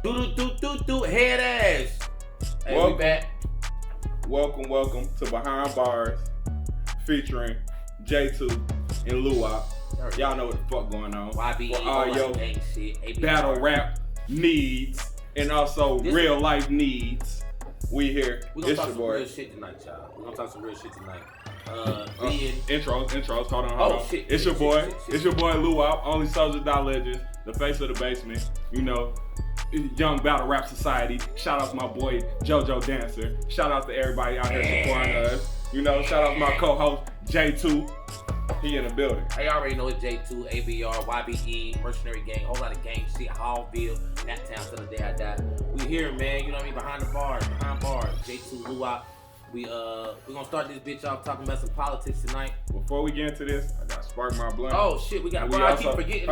Do head ass. Hey, Welcome. we back. Welcome to Behind Barz, featuring J2 and LOU WOP. Y'all know what the fuck going on. YBE, For all your shit, battle rap needs and also real life needs. We here. We're gonna It's talk your some boy. real shit tonight, y'all. We're gonna talk some real shit tonight. Intros. Hold on. Shit. It's your boy. Shit. It's your boy LOU WOP, only soldier legends, the face of the basement. You know, young BattleRap Society. Shout out to my boy JoJodancer. Shout out to everybody out here supporting us. You know, shout out to my co-host J2. He in the building. I already know it's J2, ABR, YBE, Mercenary Gang, whole lot of gang shit, Hallville, Naptown till the day I die. We here, man. You know what I mean? Behind Barz. J2, LOU WOP. We gonna start this bitch off talking about some politics tonight. Before we get into this, I gotta spark my blunt. Oh shit, we got. Bro, I keep forgetting.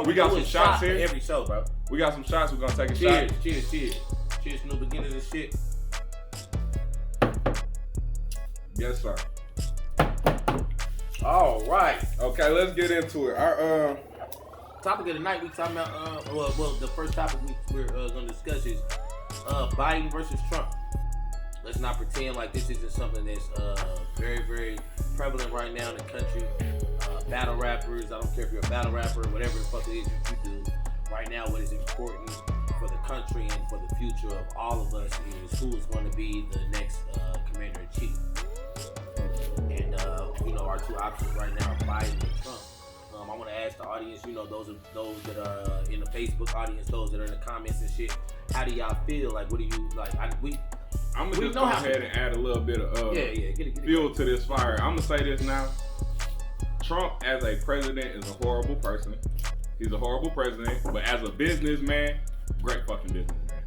We got some shots here. Every show, bro. We got some shots. We're gonna take a shot. Cheers from the beginning of this shit. Yes, sir. All right. Okay, let's get into it. Our topic of the night we talking about. Well, the first topic we're gonna discuss is Biden versus Trump. Let's not pretend like this isn't something that's very, very prevalent right now in the country. Battle rappers, I don't care if you're a battle rapper, whatever the fuck it is that you do. Right now, what is important for the country and for the future of all of us is who is going to be the next commander-in-chief. And, our two options right now are Biden and Trump. I want to ask the audience, those that are in the Facebook audience, those that are in the comments and shit, how do y'all feel? Like, what do you, like, I'm gonna just go ahead and add a little bit of get it. fuel to this fire. I'm gonna say this now. Trump as a president is a horrible person. He's a horrible president, but as a businessman, great fucking businessman.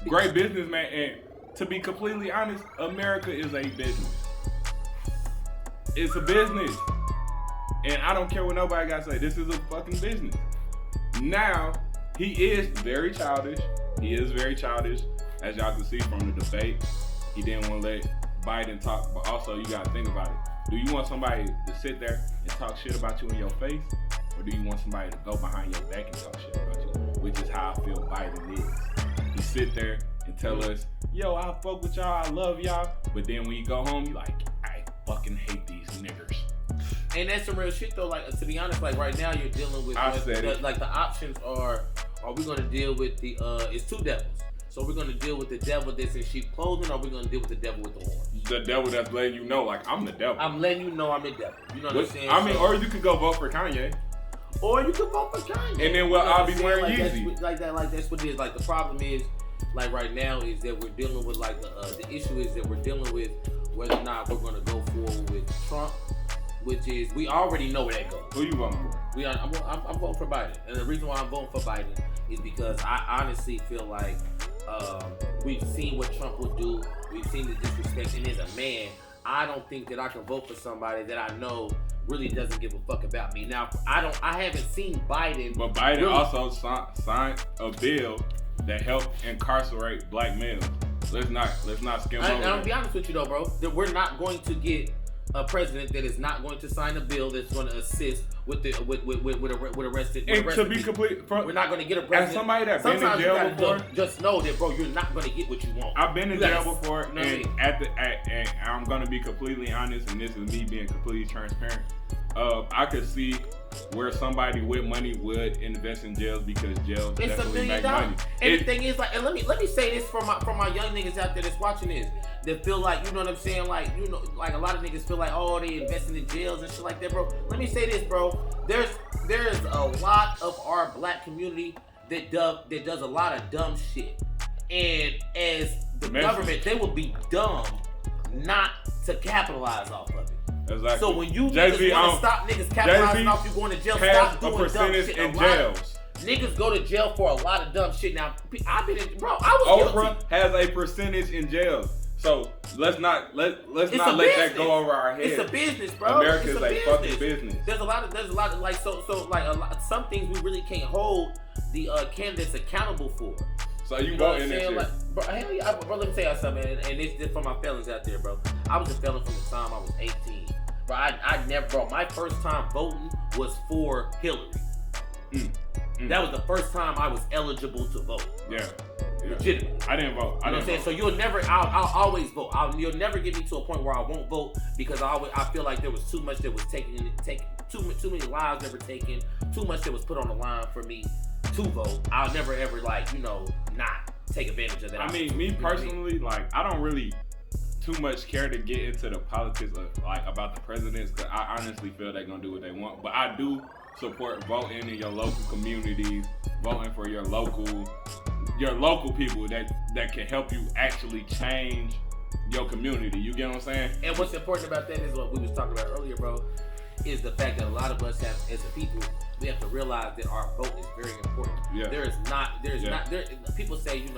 Great businessman, and to be completely honest, America is a business. It's a business. And I don't care what nobody got to say. This is a fucking business. Now, he is very childish. As y'all can see from the debate, he didn't want to let Biden talk, but also you got to think about it. Do you want somebody to sit there and talk shit about you in your face? Or do you want somebody to go behind your back and talk shit about you? Which is how I feel Biden is. He sit there and tell us, yo, I fuck with y'all, I love y'all. But then when you go home, you like, I fucking hate these niggers. And that's some real shit though. Like, to be honest, like right now you're dealing with like the options are we gonna deal with the it's two devils. So we're gonna deal with the devil that's in sheep clothing, or we're gonna deal with the devil with the horns? The devil that's letting you know, like, I'm the devil. I'm letting you know I'm the devil. You know what I'm saying? I mean, or you could go vote for Kanye. Or you could vote for Kanye. And then I'll be wearing Yeezy. Like that's what it is. Like the problem is, like right now is that we're dealing with like the issue is that we're dealing with whether or not we're gonna go forward with Trump, which is we already know where that goes. Who you voting for? I'm voting for Biden, and the reason why I'm voting for Biden is because I honestly feel like we've seen what Trump will do. We've seen the disrespect, and as a man, I don't think that I can vote for somebody that I know really doesn't give a fuck about me. Now, I haven't seen Biden. But Biden really also signed a bill that helped incarcerate black males. Let's not skim over that. I'll be honest with you though, bro. That we're not going to get a president that is not going to sign a bill that's going to assist with arrested. And to be complete, we're not going to get a president. As somebody that's been in jail before, just know that, bro, you're not going to get what you want. I've been in jail before, and and I'm going to be completely honest, and this is me being completely transparent. I could see where somebody with money would invest in jails because jails definitely make money. And the thing is, like, and let me say this for my young niggas out there that's watching this, that feel like, you know what I'm saying, like, like a lot of niggas feel like, oh, they investing in jails and shit like that, bro. Let me say this, bro. There's a lot of our black community that does a lot of dumb shit, and as the government, they would be dumb not to capitalize off of it. Exactly. So when you niggas want to stop niggas capitalizing off you going to jail, stop doing dumb shit. In jails. Niggas go to jail for a lot of dumb shit. Now, I've been in, bro, I was Oprah guilty. has a percentage in jails. So let's not let that go over our head. It's a business, bro. America is a fucking business. There's a lot of like some things we really can't hold the candidates accountable for. So you vote in this shit. Like, bro, hell yeah, bro, let me tell you something, and it's for my fellas out there, bro. I was a felon from the time I was 18. Bro, I never, bro, my first time voting was for Hillary. That was the first time I was eligible to vote. Yeah. Legitimate. I didn't vote. You know what I'm saying? So you'll never, I'll always vote. You'll never get me to a point where I won't vote because I feel like there was too much that was taken, too many lives that were taken, too much that was put on the line for me to vote. I'll never ever not take advantage of that. I mean, me personally, I don't really too much care to get into the politics of about the presidents because I honestly feel they're gonna do what they want. But I do support voting in your local communities, voting for your local people that can help you actually change your community. You get what I'm saying? And what's important about that is what we was talking about earlier, bro, is the fact that a lot of us have, as a people, we have to realize that our vote is very important. Yeah. People say, if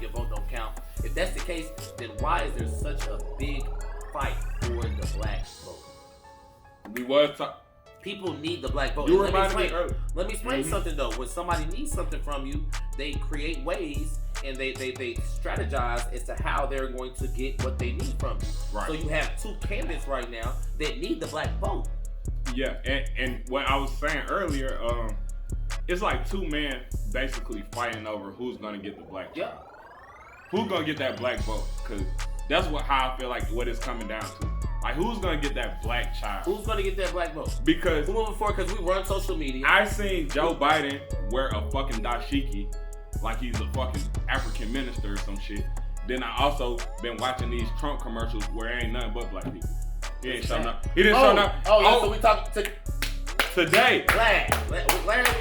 your vote don't count. If that's the case, then why is there such a big fight for the black vote? People need the black vote. Let me explain something though. When somebody needs something from you, they create ways and they strategize as to how they're going to get what they need from you. Right. So you have two candidates right now that need the black vote. Yeah, and what I was saying earlier, it's like two men basically fighting over who's gonna get the black vote. Yeah. Who's gonna get that black vote? Because that's how I feel like what it's coming down to. Like, who's gonna get that black child? Who's gonna get that black vote? Because we're moving forward because we run social media. I seen Joe Biden wear a fucking dashiki like he's a fucking African minister or some shit. Then I also been watching these Trump commercials where it ain't nothing but black people. He ain't showing up. He didn't show up. So we talk today. Glad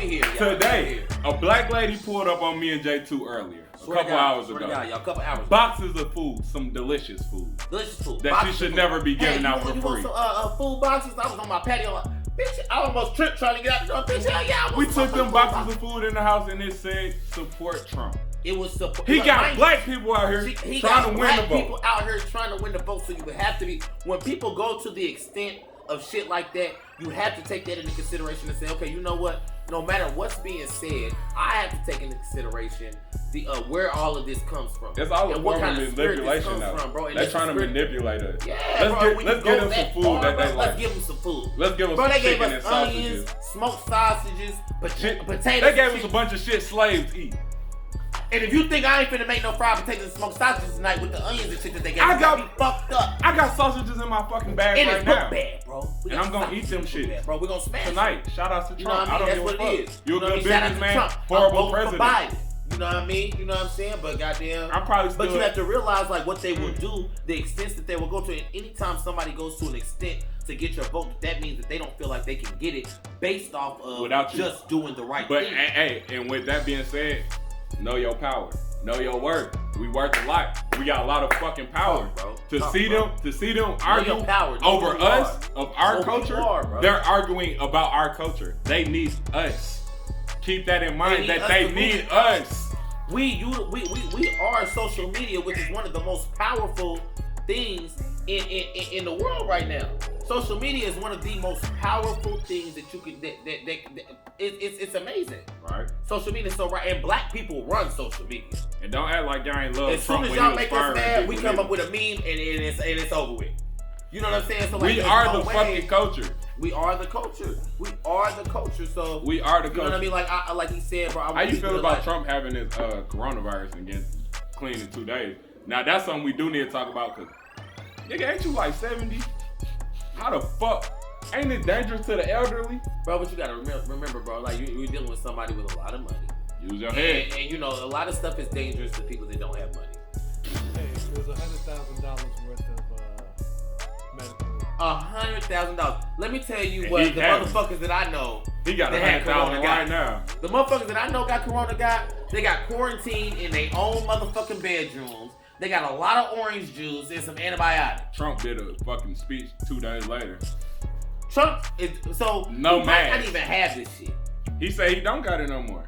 we here. Today, a black lady pulled up on me and J2 earlier. A couple hours ago. Boxes of food, some delicious food. That boxes she should never be giving out for free. You want some food boxes? I was on my patio. Bitch, I almost tripped trying to get out the door. Bitch, hell yeah. We took them boxes of food in the house and it said support Trump. It was support. He got black people out here trying to win the vote. People out here trying to win the vote, so you would have to be. When people go to the extent of shit like that, you have to take that into consideration and say, okay, you know what? No matter what's being said, I have to take into consideration the where all of this comes from. That's all a form of manipulation now. They're trying to manipulate us. Yeah, let's give them some food that they like. Let's give them some food. Let's give them some chicken and sausages. Smoked sausages, potatoes. They gave us a bunch of shit slaves eat. And if you think I ain't finna make no fried potatoes and smoked sausages tonight with the onions and shit that they gave me, I got me fucked up. I got sausages in my fucking bag right now. Bad, bro. And I'm gonna eat them shit. Bro, we're gonna smash tonight. Shout out to Trump. You know what I mean? That's what it is. You're a good businessman, horrible president. You know what I mean? You know what I'm saying? But goddamn, I'm probably still. But you have to realize like what they will do, the extents that they will go to. And anytime somebody goes to an extent to get your vote, that means that they don't feel like they can get it based off of just doing the right thing. But hey, and with that being said, know your power. Know your worth. We worth a lot. We got a lot of fucking power, bro. To see them argue over us of our culture. They're arguing about our culture. They need us. Keep that in mind that they need us. We are social media, which is one of the most powerful things in the world right now. Social media is one of the most powerful things that you can. It's amazing. Right. Social media is so right, and black people run social media. And don't act like y'all ain't love Trump. As soon as y'all make us mad, we come up with a meme and it's over with. You know what I'm saying? So like, we are the fucking culture. We are the culture. We are the culture. So we are the culture. You know what I mean? Like like he said, bro. How you feel about Trump having his coronavirus and getting clean in 2 days? Now that's something we do need to talk about, cause nigga, ain't you like 70? How the fuck? Ain't it dangerous to the elderly? Bro, but you gotta remember, bro, like you're dealing with somebody with a lot of money. Use your head. And you know, a lot of stuff is dangerous to people that don't have money. Hey, it was $100,000 worth of medical. $100,000. Let me tell you what the motherfuckers that I know. He got $100,000 right now. The motherfuckers that I know they got quarantined in their own motherfucking bedrooms. They got a lot of orange juice and some antibiotics. Trump did a fucking speech 2 days later. Trump is no mask. I didn't even have this shit. He said he don't got it no more.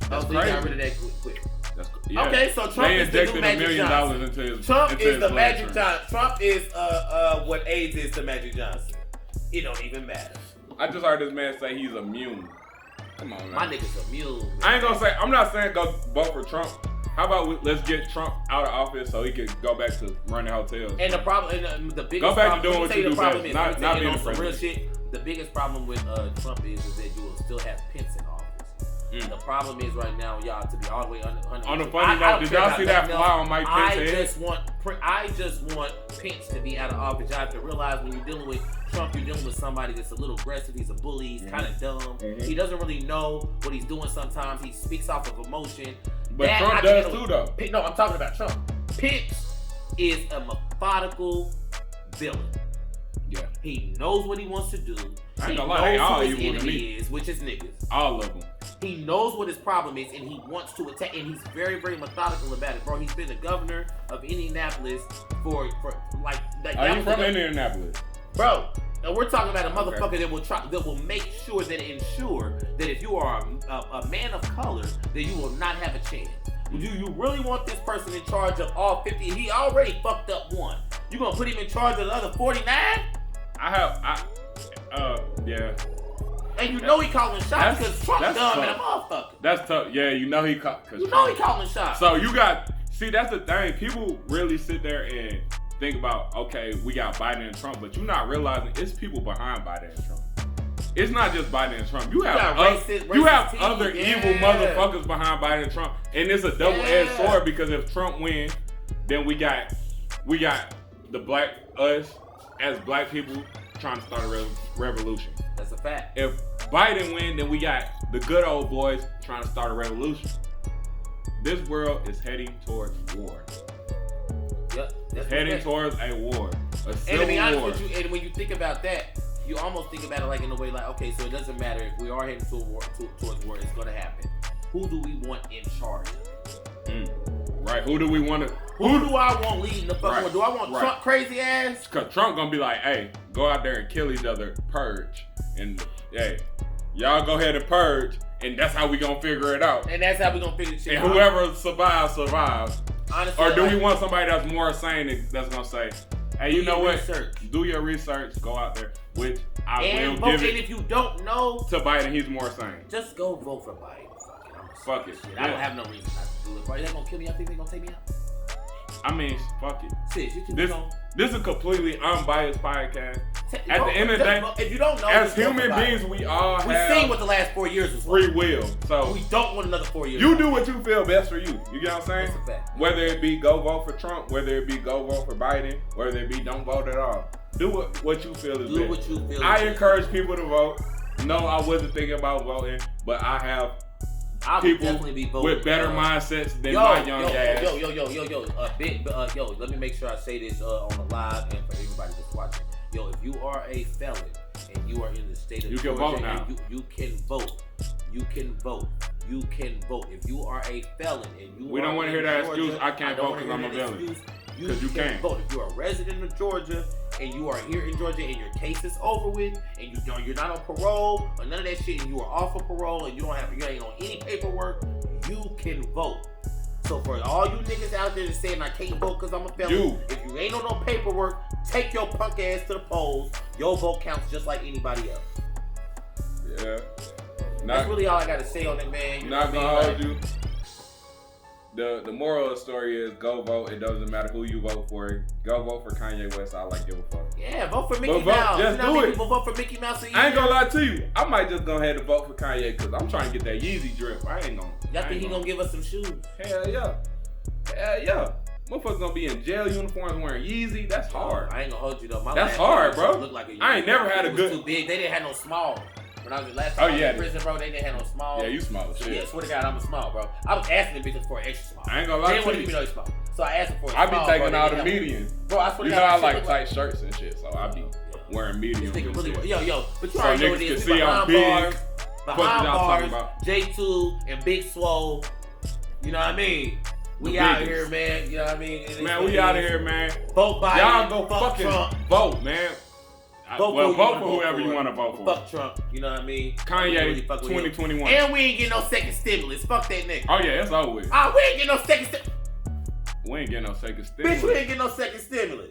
That's crazy. He got rid of that quick. That's yeah. Okay, so Trump is the new Magic Johnson. Into his, Trump into is his the Magic Johnson. Trump is what AIDS is to Magic Johnson. It don't even matter. I just heard this man say he's immune. Come on, man. My nigga's immune. Man. I ain't gonna say. I'm not saying go vote for Trump. How about let's get Trump out of office so he can go back to running hotels. And the problem, and the biggest go back problem, to doing what you do best. Not being some real shit. The biggest problem with Trump is that you will still have Pence in office. The problem is right now, y'all, to be all the way under. On a funny note, did y'all see that fly on Mike Pence's head? I just want Pence to be out of office. Y'all have to realize when you're dealing with Trump, you're dealing with somebody that's a little aggressive. He's a bully. He's kind of dumb. He doesn't really know what he's doing sometimes. He speaks off of emotion. But Trump does too, though. No, I'm talking about Trump. Pence is a methodical villain. Yeah. He knows what he wants to do. I ain't gonna lie, all his evil to enemy me. is, which is niggas. All of them. He knows what his problem is, and he wants to attack, and he's very, very methodical about it, bro. He's been the governor of Indianapolis for like. Are you from Indianapolis? Bro, and we're talking about a motherfucker that will make sure that ensure that if you are a man of color, that you will not have a chance. Do you really want this person in charge of all 50? He already fucked up one. You gonna put him in charge of the other 49? Yeah. And you know he calling shots because Trump dumb and a motherfucker. That's tough. Yeah, you know he calling shots. So that's the thing. People really sit there and think about, okay, we got Biden and Trump, but you're not realizing it's people behind Biden and Trump. It's not just Biden and Trump. You have other evil motherfuckers behind Biden and Trump, and it's a double-edged sword because if Trump wins, then we got the us as black people trying to start a revolution. That's a fact. If Biden wins, then we got the good old boys trying to start a revolution. This world is heading towards war. Yep. It's heading towards a war, a civil and to be honest war. with you, and when you think about that, you almost think about it like in a way like, okay, so it doesn't matter if we are heading towards war, it's going to happen. Who do we want in charge? Right. Who do we want to? Who do I want leading the fucking war? Do I want Trump crazy ass? Because Trump gonna be like, hey, go out there and kill each other, purge, and hey, y'all go ahead and purge, and that's how we gonna figure it out. And that's how we gonna figure shit out. And whoever survives. Honestly, or do we want somebody that's more sane that's gonna say, hey, you know what? Do your research, go out there, which I will give it. And if you don't know, to Biden, he's more sane. Just go vote for Biden. Fuck it. I don't have no reason not to do it. Are they gonna kill me? I think they gonna take me out. I mean, fuck it. Sis, this is a completely unbiased podcast. At the end of the day, if you don't know, as human beings, we all have seen what the last 4 years was free will. So we don't want another 4 years. You do what you feel best for you. You get what I'm saying? That's a fact. Whether it be go vote for Trump, whether it be go vote for Biden, whether it be don't vote at all. Do what you feel is best. Do what you feel. I encourage people to vote. No, I wasn't thinking about voting, but I have people definitely be voting, with better mindsets than my young ass. Yo, let me make sure I say this on the live and for everybody that's watching. Yo, if you are a felon and you are in the state of Georgia, vote now. You can vote. You can vote. You can vote. If you are a felon and you we don't want to hear that excuse. I can't vote because I'm a felon. Because you can't vote. If you're a resident of Georgia and you are here in Georgia and your case is over with and you're not on parole or none of that shit and you are off of parole and you ain't on any paperwork, you can vote. So for all you niggas out there that's saying I can't vote because I'm a felon, if you ain't on no paperwork, take your punk ass to the polls. Your vote counts just like anybody else. Yeah. That's really all I got to say on it, man. You not gonna hold you. The moral of the story is go vote. It doesn't matter who you vote for. Go vote for Kanye West. I like give a fuck. Yeah, vote for Mickey Mouse. Just do it. People vote for Mickey Mouse. I ain't gonna lie to you. I might just go ahead and vote for Kanye because I'm trying to get that Yeezy drip. I ain't gonna. Y'all think he gonna give us some shoes? Hell yeah. Hell yeah. Motherfuckers gonna be in jail uniforms wearing Yeezy. That's hard. I ain't gonna hold you though. That's hard, bro. Look like I ain't never had a good. Too big. They didn't have no small. When I was last time in prison, bro, they didn't have no small. Yeah, you small as shit. Yeah, swear to God, I'm a small, bro. I was asking the bitches for an extra small. I ain't gonna lie to you. They wouldn't even know small. So I asked them for a small. I be taking all the medium. Bro, I swear to God. You know I like tight shirts and shit, so I be wearing medium. Really, yo, but you so already know what it is. Behind bars, J2 and Big Swole. You know what I mean? We out here, man. You know what I mean? Man, we out of here, man. Vote Biden. Y'all go fucking vote, man. Vote for whoever you want to vote for. Fuck Trump, you know what I mean? Kanye, really 2021. And we ain't getting no second stimulus. Fuck that nigga. Oh yeah, it's over with. We ain't getting no second stimulus. We ain't getting no second stimulus. Bitch, we ain't getting no second stimulus.